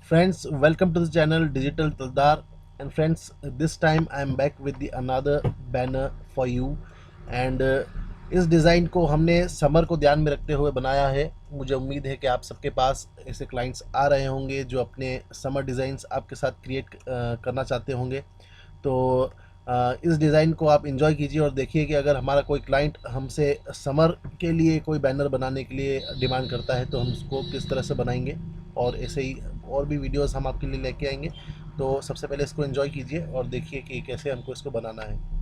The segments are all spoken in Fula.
Friends, welcome to the channel Digital Taldar. And friends, this time I am back with the another banner for you. And इस डिज़ाइन को हमने समर को ध्यान में रखते हुए बनाया है। मुझे उम्मीद है कि आप सबके पास ऐसे क्लाइंट्स आ रहे होंगे जो अपने समर डिज़ाइंस आपके साथ क्रिएट करना चाहते होंगे। तो इस डिज़ाइन को आप एंजॉय कीजिए और देखिए कि अगर हमारा कोई क्लाइंट हमसे समर के लिए कोई बैनर बनाने के लिए डिमांड करता है तो हम उसको किस तरह से बनाएंगे, और ऐसे ही और भी वीडियोस हम आपके लिए लेके आएंगे। तो सबसे पहले इसको एंजॉय कीजिए और देखिए कि कैसे हमको इसको बनाना है।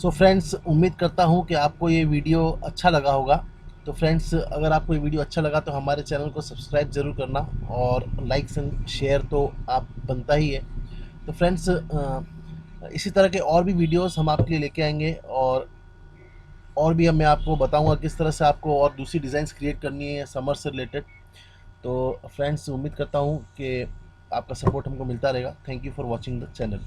सो फ्रेंड्स, उम्मीद करता हूँ कि आपको ये वीडियो अच्छा लगा होगा। तो फ्रेंड्स, अगर आपको ये वीडियो अच्छा लगा तो हमारे चैनल को सब्सक्राइब ज़रूर करना, और लाइक्स एंड शेयर तो आप बनता ही है। तो फ्रेंड्स, इसी तरह के और भी वीडियोस हम आपके लिए लेके आएंगे, और भी मैं आपको बताऊंगा किस तरह से आपको और दूसरी डिज़ाइंस क्रिएट करनी है समर से रिलेटेड। तो फ्रेंड्स, उम्मीद करता हूँ कि आपका सपोर्ट हमको मिलता रहेगा। Thank you for watching the channel.